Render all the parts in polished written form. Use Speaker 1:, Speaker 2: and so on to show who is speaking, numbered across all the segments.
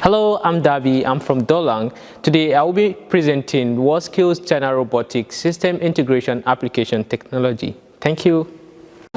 Speaker 1: Hello, I'm Davi. I'm from Dolang. Today I will be presenting WorldSkills China Robotic System Integration Application Technology. Thank you.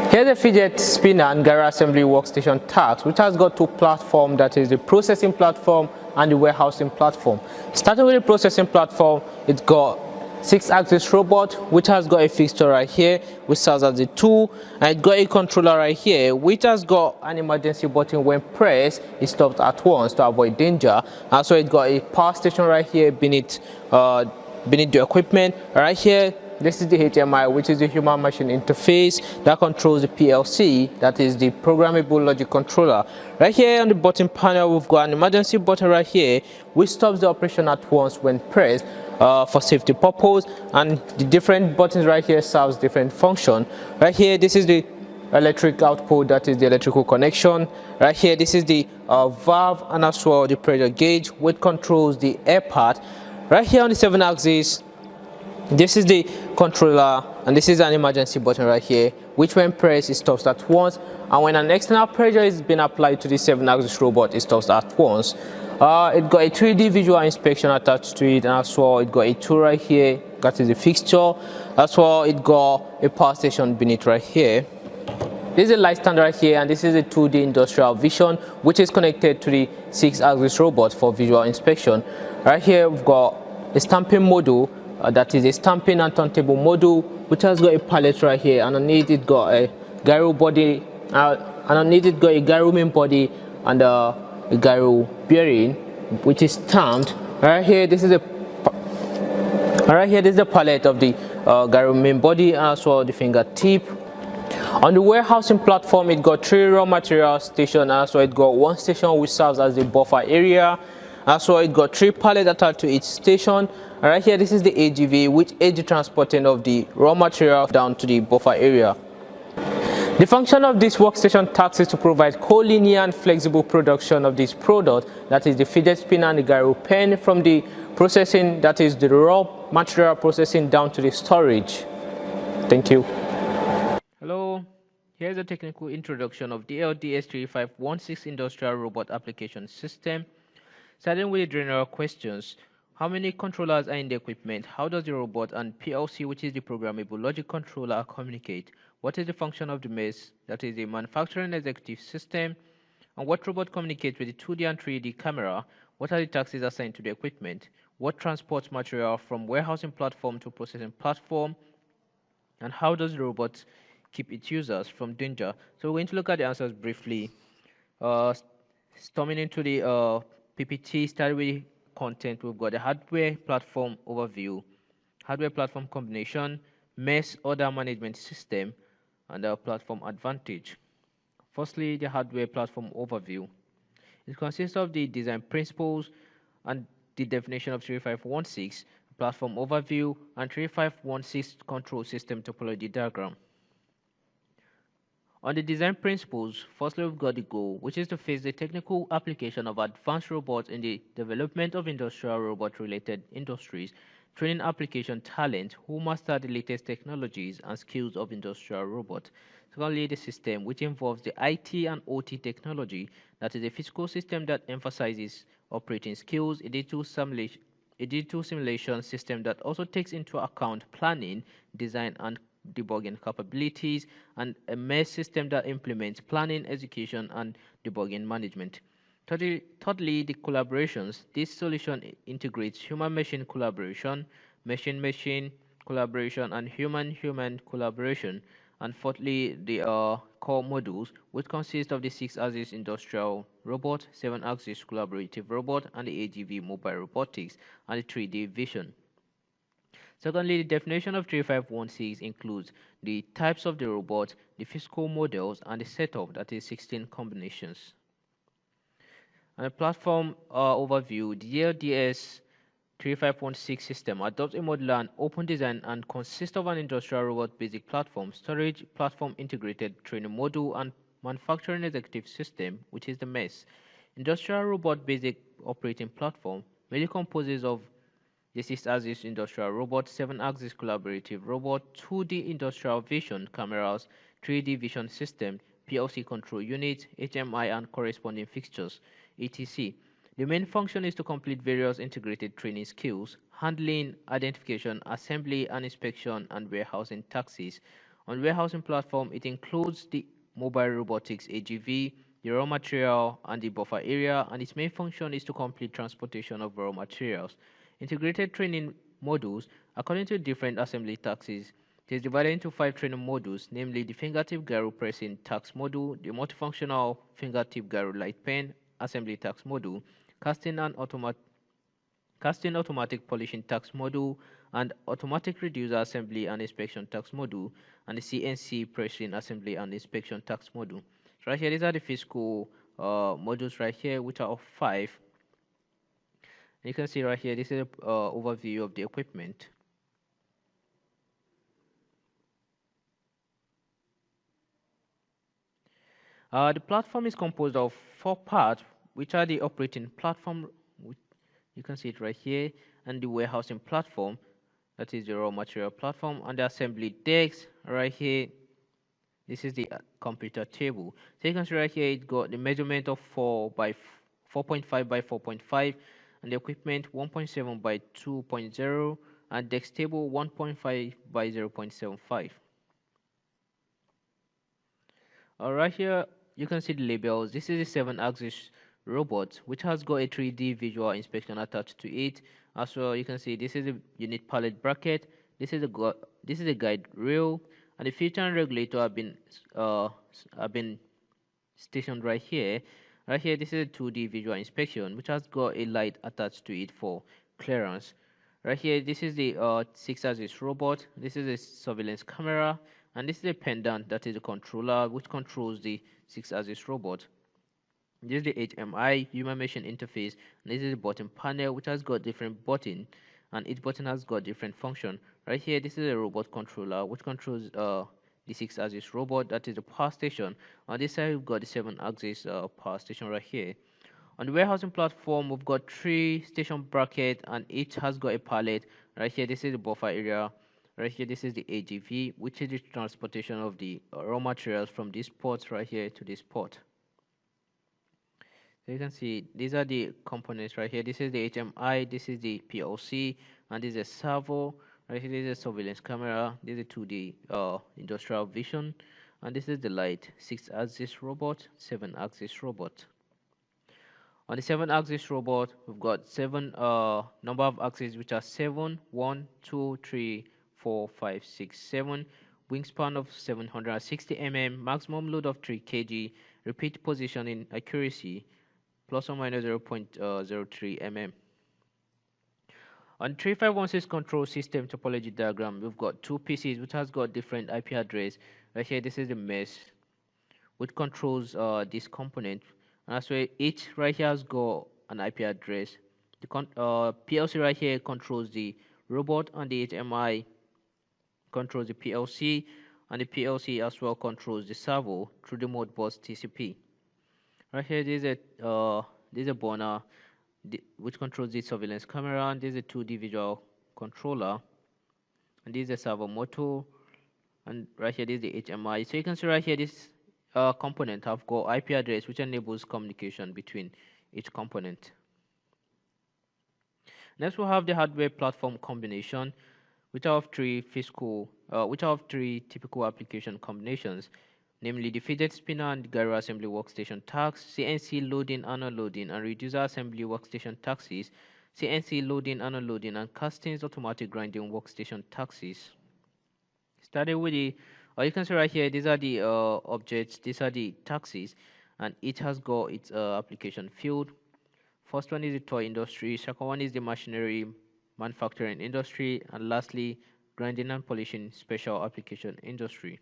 Speaker 1: Here's a fidget spinner and gyro assembly workstation task, which has got two platforms, that is the processing platform and the warehousing platform. Starting with the processing platform, it's got 6-axis robot, which has got a fixture right here, which serves as the tool, and it got a controller right here, which has got an emergency button. When pressed, it stops at once to avoid danger. And so it got a power station right here beneath the equipment. Right here, this is the HMI, which is the human machine interface that controls the PLC, that is the programmable logic controller. Right here on the button panel, we've got an emergency button right here, which stops the operation at once when pressed for safety purpose. And the different buttons right here serves different function. Right here, this is the electric output, that is the electrical connection. Right here, this is the valve and as well the pressure gauge, which controls the air part. Right here on the 7-axis, this is the controller, and this is an emergency button right here, which when pressed it stops at once, and when an external pressure is being applied to the 7-axis robot, it stops at once. It got a 3D visual inspection attached to it, and as well it got a tool right here, that is a fixture. As well it got a power station beneath right here. This is a light stand right here, and this is a 2D industrial vision, which is connected to the 6-axis robot for visual inspection. Right here we've got a stamping module, that is a stamping and turntable module, which has got a pallet right here, and underneath it got a gyro body, main body, and a gyro bearing, which is stamped. Right here, this is the pallet of the gyro main body, and as well the fingertip. On the warehousing platform, it got 3 raw material stations, and so it got 1 station which serves as the buffer area. And so it got 3 pallets attached to each station. And right here, this is the AGV, which aids the transporting of the raw material down to the buffer area. The function of this workstation task is to provide collinear and flexible production of this product, that is the fidget spinner and the gyro pen, from the processing, that is the raw material processing, down to the storage. Thank you. Hello, here's a technical introduction of the LDS3516 Industrial Robot Application System. Starting with the general questions: how many controllers are in the equipment? How does the robot and PLC, which is the programmable logic controller, communicate? What is the function of the MES, that is the manufacturing executive system? And what robot communicates with the 2D and 3D camera? What are the tasks assigned to the equipment? What transports material from warehousing platform to processing platform? And how does the robot keep its users from danger? So we're going to look at the answers briefly. Storming into the PPT, start with content. We've got the hardware platform overview, hardware platform combination, MES order management system, and the platform advantage. Firstly, the hardware platform overview. It consists of the design principles and the definition of 3516, platform overview, and 3516 control system topology diagram. On the design principles, firstly we've got the goal, which is to face the technical application of advanced robots in the development of industrial robot-related industries, training application talent who master the latest technologies and skills of industrial robots. Secondly, the system, which involves the IT and OT technology, that is a physical system that emphasizes operating skills, a digital simulation system that also takes into account planning, design, and debugging capabilities, and a MES system that implements planning, execution, and debugging management. Thirdly, the collaborations. This solution integrates human-machine collaboration, machine-machine collaboration, and human-human collaboration. And fourthly, the core modules, which consist of the 6-axis industrial robot, 7-axis collaborative robot, and the AGV mobile robotics, and the 3D vision. Secondly, the definition of 3516 includes the types of the robot, the physical models, and the setup, that is 16 combinations. And the platform overview, the LDS 3516 system adopts a modular and open design and consists of an industrial robot basic platform, storage platform integrated training module, and manufacturing executive system, which is the MES. Industrial robot basic operating platform mainly composes of the 6-axis industrial robot, 7-axis collaborative robot, 2D industrial vision cameras, 3D vision system, PLC control unit, HMI and corresponding fixtures, etc. The main function is to complete various integrated training skills, handling, identification, assembly and inspection, and warehousing taxes. On warehousing platform, it includes the mobile robotics AGV, the raw material, and the buffer area, and its main function is to complete transportation of raw materials. Integrated training modules, according to different assembly taxes, it is divided into 5 training modules, namely the fingertip gyro pressing tax module, the multifunctional fingertip gyro light pen assembly tax module, casting and casting automatic polishing tax module, and automatic reducer assembly and inspection tax module, and the CNC pressing assembly and inspection tax module. So right here, these are the physical modules right here, which are of 5. You can see right here, this is an overview of the equipment. The platform is composed of 4 parts, which are the operating platform, which you can see it right here, and the warehousing platform, that is the raw material platform, and the assembly decks right here. This is the computer table. So you can see right here, it got the measurement of 4.5 by 4.5, and the equipment 1.7 by 2.0, and decks table 1.5 by 0.75. Right here, you can see the labels. This is a 7-axis robot, which has got a 3D visual inspection attached to it. As well, you can see this is a unit pallet bracket. This is a guide rail, and the filter and regulator have been stationed right here. Right here, this is a 2D visual inspection, which has got a light attached to it for clearance. Right here, this is the 6-axis robot. This is a surveillance camera, and this is a pendant, that is a controller, which controls the 6-axis robot. This is the HMI, human machine interface, and this is the button panel, which has got different buttons, and each button has got different function. Right here, this is a robot controller, which controls the 6-axis robot, that is the power station. On this side, we've got the 7-axis power station right here. On the warehousing platform, we've got 3 station brackets, and each has got a pallet. Right here, this is the buffer area. Right here, this is the AGV, which is the transportation of the raw materials from this port right here to this port. So you can see these are the components right here. This is the HMI, this is the PLC, and this is a servo. Right here, this is a surveillance camera. This is a 2D industrial vision, and this is the light. 6-axis robot, 7-axis robot. On the 7-axis robot, we've got 7 number of axes, which are 7, 1, 2, 3, 4, 5, 6, 7. Wingspan of 760 mm, maximum load of 3 kg, repeat positioning accuracy, plus or minus 0.03 mm. On 3516 control system topology diagram, we've got 2 PCs which has got different IP address. Right here, this is the mesh, which controls this component. And as well, each right here has got an IP address. The PLC right here controls the robot, and the HMI controls the PLC, and the PLC as well controls the servo through the Modbus TCP. Right here, there's a burner which controls the surveillance camera, and there's a 2D visual controller, and there's a servo motor, and right here there's the HMI. So you can see right here this component have got IP address, which enables communication between each component. Next, we have the hardware platform combination, which are of 3 typical application combinations, namely the fidget spinner and gyro assembly workstation tags, CNC loading and unloading and reducer assembly workstation taxis, CNC loading and unloading and castings automatic grinding workstation taxis. Starting with the, you can see right here, these are the objects, these are the taxis, and each has got its application field. First one is the toy industry, second one is the machinery manufacturing industry, and lastly, grinding and polishing special application industry.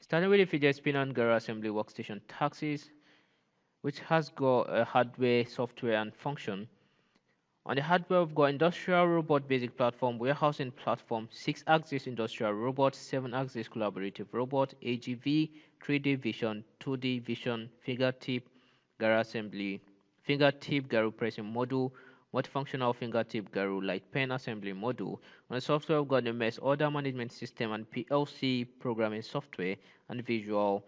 Speaker 1: Starting with the fidget spinner and gyro assembly workstation taxis, which has got a hardware, software, and function. On the hardware, we've got industrial robot basic platform, warehousing platform, 6-axis industrial robot, 7-axis collaborative robot, AGV, 3D vision, 2D vision, fingertip, gyro assembly, fingertip gyro pressing module, multifunctional fingertip gyro light pen assembly module. On the software, we've got the MES order management system and PLC programming software and visual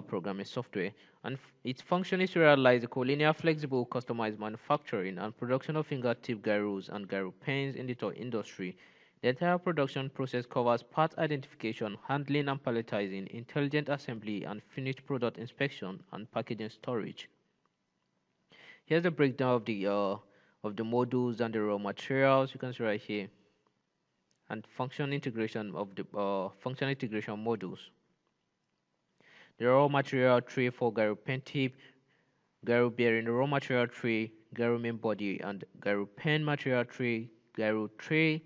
Speaker 1: programming software, and its function is to realize the collinear, flexible, customized manufacturing and production of fingertip gyros and gyro pens in the toy industry. The entire production process covers part identification, handling and palletizing, intelligent assembly, and finished product inspection and packaging storage. Here's the breakdown of the modules and the raw materials. You can see right here, and function integration of the function integration modules. The raw material tray for gyro pen tip, gyro bearing raw material tray, gyro main body, and gyro pen material tray, gyro tray,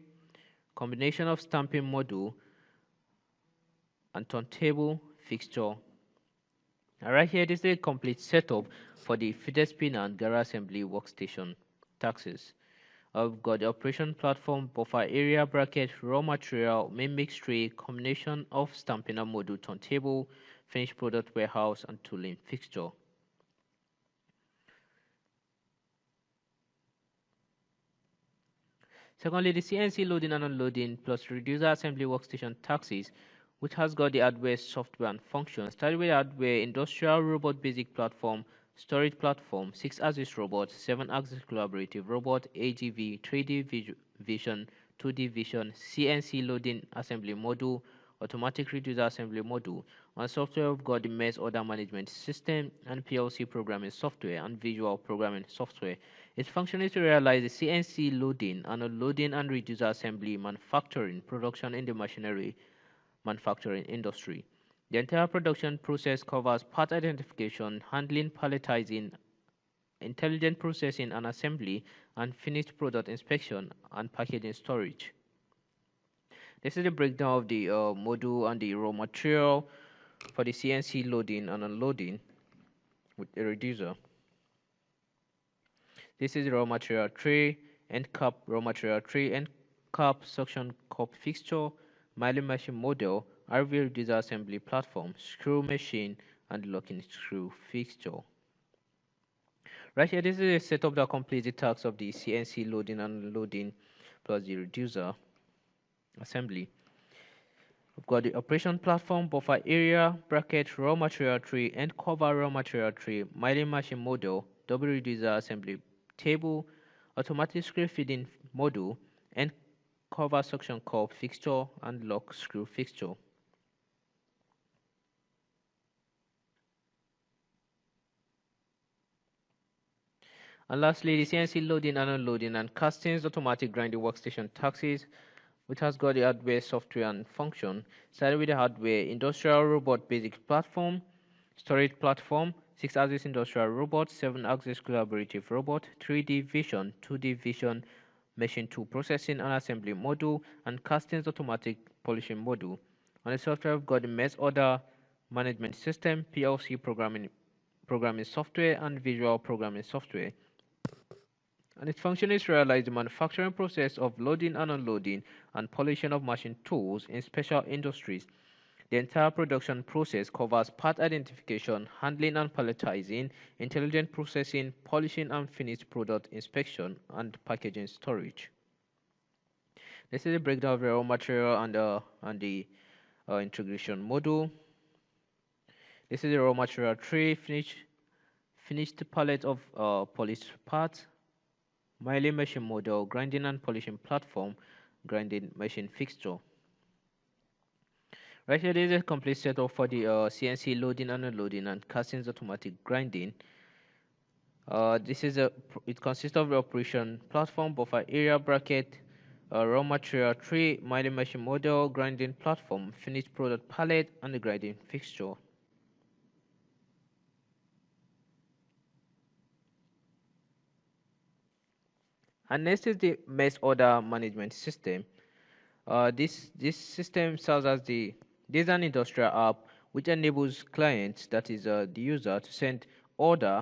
Speaker 1: combination of stamping module, and turntable fixture. And right here, this is a complete setup for the fidget spinner and gyro assembly workstation taxes. I've got the operation platform, buffer area, bracket, raw material, main mix tray, combination of stamping and module turntable, finished product warehouse, and tooling fixture. Secondly, the CNC loading and unloading plus reducer assembly workstation taxis, which has got the hardware, software, and functions. Starting with hardware, industrial robot basic platform, storage platform, 6-axis robot, 7-axis collaborative robot, AGV, 3D vision, 2D vision, CNC loading assembly module, automatic reducer assembly module. On software, we've got the MES order management system and PLC programming software and visual programming software. Its function is to realize the CNC loading and unloading and reducer assembly manufacturing production in the machinery manufacturing industry. The entire production process covers part identification, handling, palletizing, intelligent processing and assembly, and finished product inspection and packaging storage. This is the breakdown of the module and the raw material for the CNC loading and unloading with a reducer. This is the raw material tray, end cap raw material tray, end cap suction cup fixture, milling machine model, RV reducer assembly platform, screw machine, and locking screw fixture. Right here, this is a setup that completes the tasks of the CNC loading and unloading plus the reducer assembly. We've got the operation platform, buffer area, bracket, raw material tray, end cover raw material tray, milling machine model, double reducer assembly table, automatic screw feeding module, end cover suction cup fixture, and lock screw fixture. And lastly, the CNC loading and unloading and castings automatic grinding workstation taxis, which has got the hardware, software, and function. Starting with the hardware, industrial robot basic platform, storage platform, 6-axis industrial robot, 7-axis collaborative robot, 3D vision, 2D vision, machine tool processing and assembly module, and castings automatic polishing module. On the software, we've got the MES order management system, PLC programming software, and visual programming software. And its function is to realize the manufacturing process of loading and unloading and polishing of machine tools in special industries. The entire production process covers part identification, handling and palletizing, intelligent processing, polishing and finished product inspection, and packaging storage. This is a breakdown of the raw material and the integration module. This is the raw material tray, finished pallet of polished parts, milling machine model, grinding and polishing platform, grinding machine fixture. Right here, there is a complete setup for the CNC loading and unloading and castings automatic grinding. It consists of the operation platform, buffer area, bracket, raw material tray, milling machine model, grinding platform, finished product pallet, and the grinding fixture. And next is the MES order management system. This system serves as this is an industrial app which enables clients, that is the user, to send order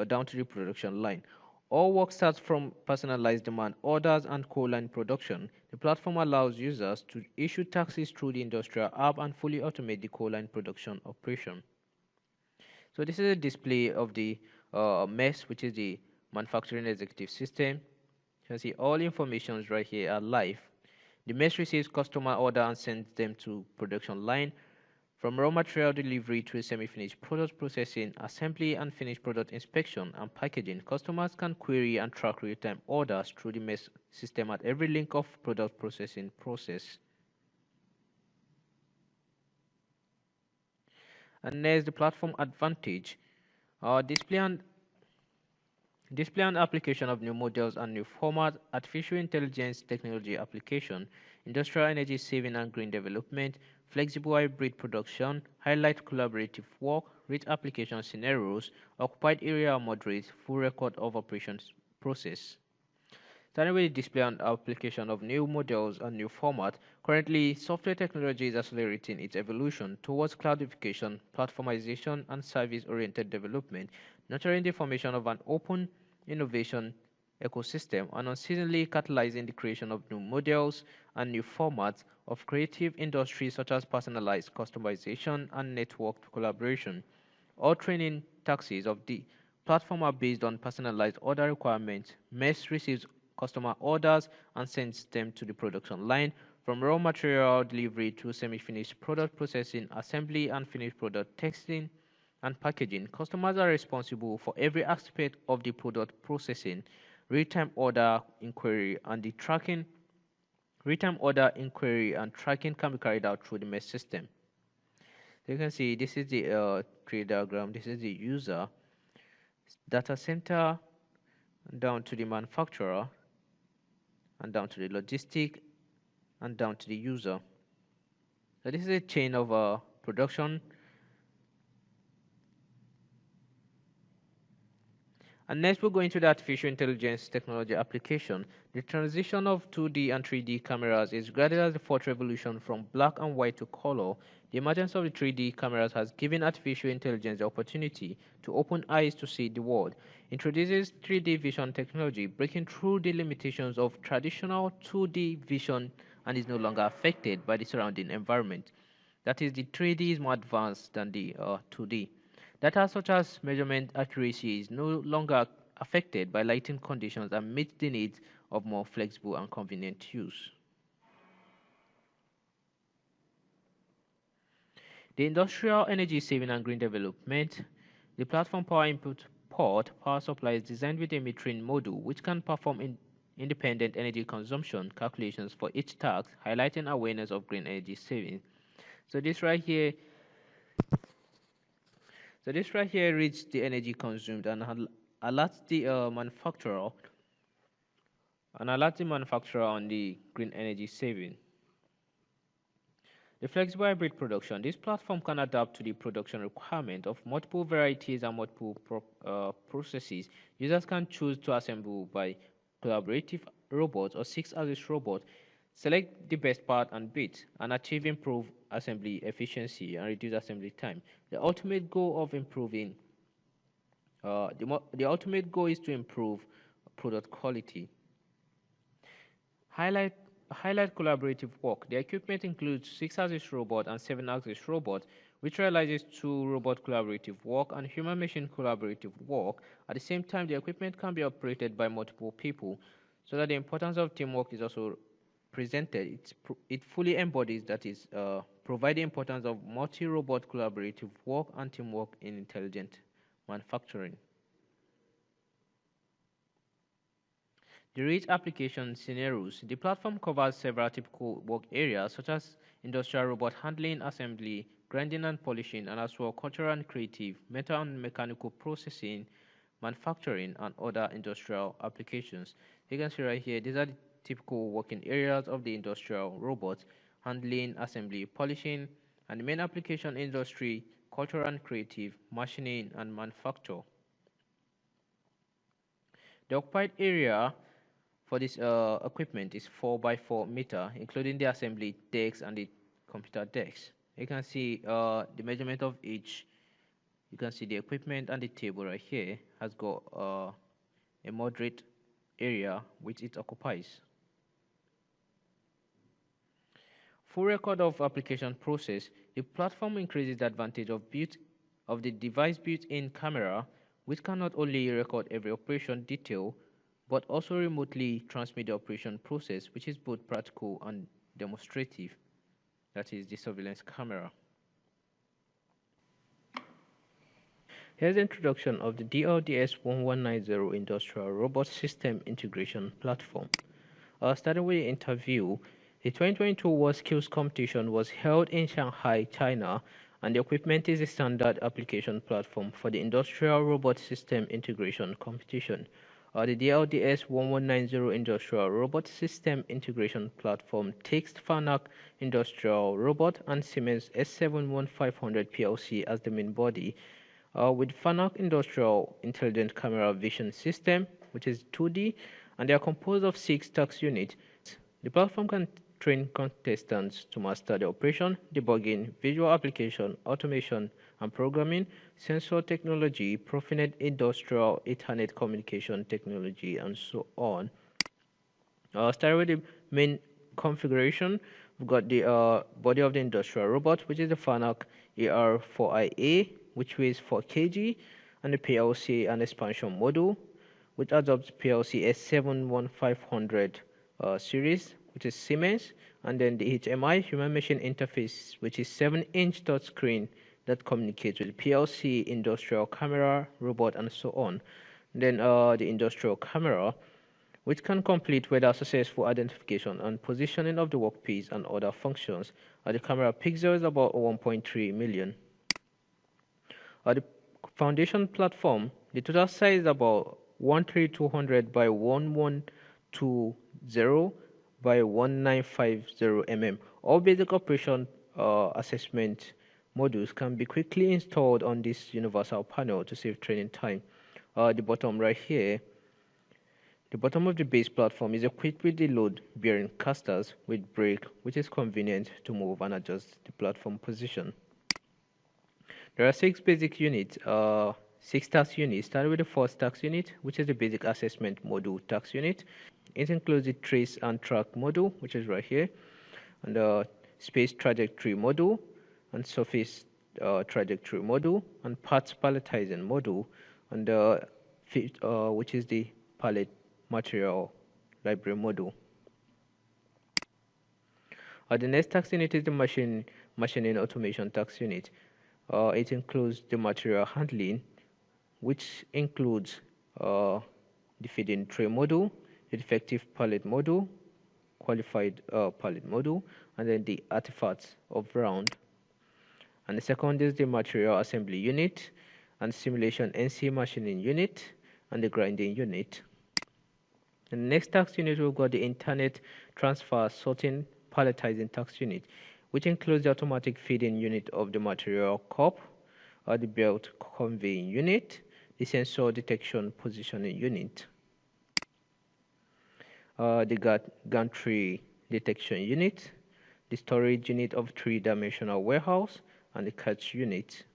Speaker 1: down to the production line. All work starts from personalized demand orders and co-line production. The platform allows users to issue taxes through the industrial app and fully automate the co-line production operation. So this is a display of the MES, which is the manufacturing executive system. You can see all informations right here are live. The MES receives customer order and sends them to production line. From raw material delivery to semi-finished product processing, assembly and finished product inspection and packaging, customers can query and track real-time orders through the MES system at every link of product processing process. And there's the platform advantage. Display and application of new models and new formats, artificial intelligence technology application, industrial energy saving and green development, flexible hybrid production, highlight collaborative work, rich application scenarios, occupied area moderate, full record of operations process. Starting with the display and application of new models and new format, currently software technology is accelerating its evolution towards cloudification, platformization, and service-oriented development, nurturing the formation of an open innovation ecosystem and unceasingly catalyzing the creation of new models and new formats of creative industries such as personalized customization and networked collaboration. All training taxes of the platform are based on personalized order requirements. MES receives customer orders and sends them to the production line, from raw material delivery to semi-finished product processing, assembly and finished product testing and packaging. Customers are responsible for every aspect of the product processing. Real-time order inquiry and the tracking Real-time order inquiry and tracking can be carried out through the MES system. So you can see this is the tree diagram. This is the user, data center, down to the manufacturer, and down to the logistic, and down to the user. So this is a chain of production. And next we'll go into the artificial intelligence technology application. The transition of 2D and 3D cameras is regarded as the fourth revolution from black and white to color. The emergence of the 3D cameras has given artificial intelligence the opportunity to open eyes to see the world. Introduces 3D vision technology, breaking through the limitations of traditional 2D vision and is no longer affected by the surrounding environment. That is, the 3D is more advanced than the 2D. Data such as measurement accuracy is no longer affected by lighting conditions and meets the needs of more flexible and convenient use. The industrial energy saving and green development. The platform power input port power supply is designed with a metering module which can perform independent energy consumption calculations for each task, highlighting awareness of green energy saving. So this right here reads the energy consumed and alerts the manufacturer on the green energy saving. The flexible hybrid production. This platform can adapt to the production requirement of multiple varieties and multiple processes. Users can choose to assemble by collaborative robots or 6-axis robot, select the best part and bit, and achieve improved assembly efficiency and reduce assembly time. The ultimate goal of improving the ultimate goal is to improve product quality. Highlight collaborative work. The equipment includes 6-axis robot and 7-axis robot, which realizes 2 robot collaborative work and human-machine collaborative work. At the same time, the equipment can be operated by multiple people, so that the importance of teamwork is also presented. It fully embodies, that is, provide the importance of multi-robot collaborative work and teamwork in intelligent manufacturing. The rich application scenarios. The platform covers several typical work areas such as industrial robot handling, assembly, grinding and polishing, and as well cultural and creative, metal and mechanical processing, manufacturing, and other industrial applications. You can see right here, these are the typical working areas of the industrial robots: handling, assembly, polishing, and the main application industry, cultural and creative, machining, and manufacture. The occupied area for this equipment is 4 by 4 meter, including the assembly decks and the computer decks. You can see the measurement of each. You can see the equipment and the table right here has got a moderate area which it occupies. Full record of application process. The platform increases the advantage of the device built-in camera, which can not only record every operation detail, but also remotely transmit the operation process, which is both practical and demonstrative. That is the surveillance camera. Here's an introduction of the DLDS1190 Industrial Robot System Integration Platform. Starting with the interview, the 2022 WorldSkills competition was held in Shanghai, China, and the equipment is a standard application platform for the Industrial Robot System Integration competition. The DLDS 1190 Industrial Robot System Integration Platform takes FANUC Industrial Robot and Siemens S71500 PLC as the main body, with FANUC Industrial Intelligent Camera Vision System, which is 2D, and they are composed of 6 task units. The platform can train contestants to master the operation, debugging, visual application, automation and programming, sensor technology, Profinet industrial Ethernet communication technology, and so on. Starting with the main configuration, we've got the body of the industrial robot, which is the FANUC AR4IA, which weighs 4 kg, and the PLC and expansion module, which adopts PLC S71500 series, which is Siemens, and then the HMI, human machine interface, which is 7-inch touchscreen that communicates with PLC, industrial camera, robot, and so on. Then the industrial camera, which can complete weather successful identification and positioning of the workpiece and other functions. The camera pixel is about 1.3 million. The foundation platform, the total size is about 13200 by 1120 by 1950 mm. All basic operation assessment modules can be quickly installed on this universal panel to save training time. The bottom right here, the bottom of the base platform is equipped with the load bearing casters with brake, which is convenient to move and adjust the platform position. There are 6 basic units, 6 task units, starting with the first task unit, which is the basic assessment module task unit. It includes the trace and track module, which is right here, and the space trajectory module, and surface trajectory module, and parts palletizing module, and which is the pallet material library module. The next task unit is the machining automation task unit. It includes the material handling, which includes the feeding tray module, the defective pallet module, qualified pallet module, and then the artifacts of round. And the second is the material assembly unit, and simulation NC machining unit, and the grinding unit. And the next task unit, we've got the internet transfer sorting palletizing task unit, which includes the automatic feeding unit of the material cup, the belt conveying unit, the sensor detection positioning unit, the gantry detection unit, the storage unit of 3-dimensional warehouse, and the catch unit.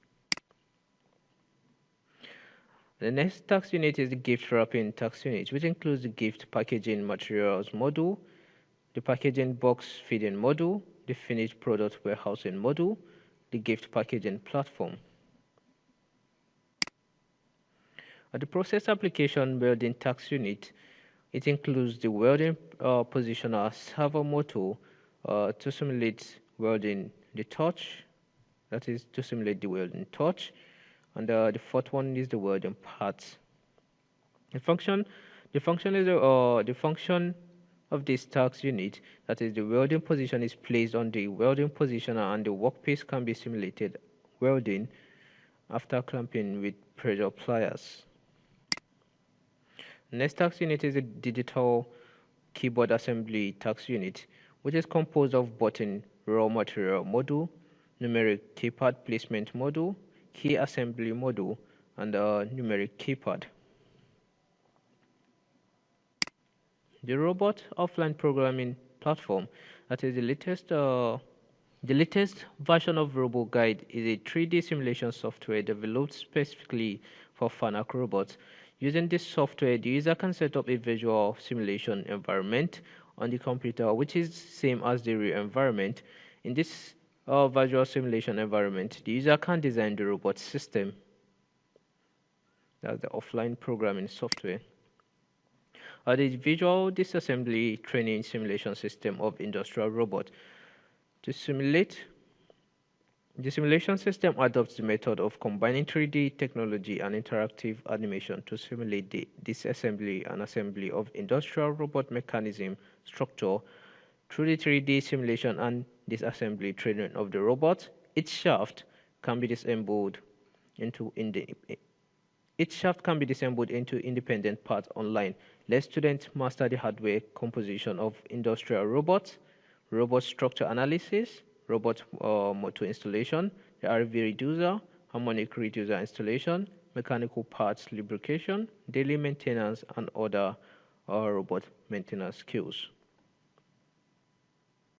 Speaker 1: The next task unit is the gift wrapping task unit, which includes the gift packaging materials module, the packaging box feeding module, the finished product warehousing module, the gift packaging platform. The process application welding task unit, it includes the welding positioner servo motor to simulate welding the torch, that is to simulate the welding torch, and the fourth one is the welding parts. The function of this task unit, that is the welding position, is placed on the welding positioner, and the workpiece can be simulated welding after clamping with pressure pliers. Next task unit is a digital keyboard assembly task unit, which is composed of button raw material module, numeric keypad placement module, key assembly module, and a numeric keypad. The robot offline programming platform, that is the latest version of RoboGuide, is a 3D simulation software developed specifically for FANUC robots. Using this software, the user can set up a visual simulation environment on the computer, which is same as the real environment. In this visual simulation environment, the user can design the robot system. That's the offline programming software. The visual disassembly training simulation system of industrial robot. To simulate The simulation system adopts the method of combining 3D technology and interactive animation to simulate the disassembly and assembly of industrial robot mechanism structure. Through the 3D simulation and disassembly training of the robot, each shaft can be disassembled into independent parts online. Let students master the hardware composition of industrial robots, robot structure analysis, robot motor installation, the RV reducer, harmonic reducer installation, mechanical parts lubrication, daily maintenance, and other robot maintenance skills.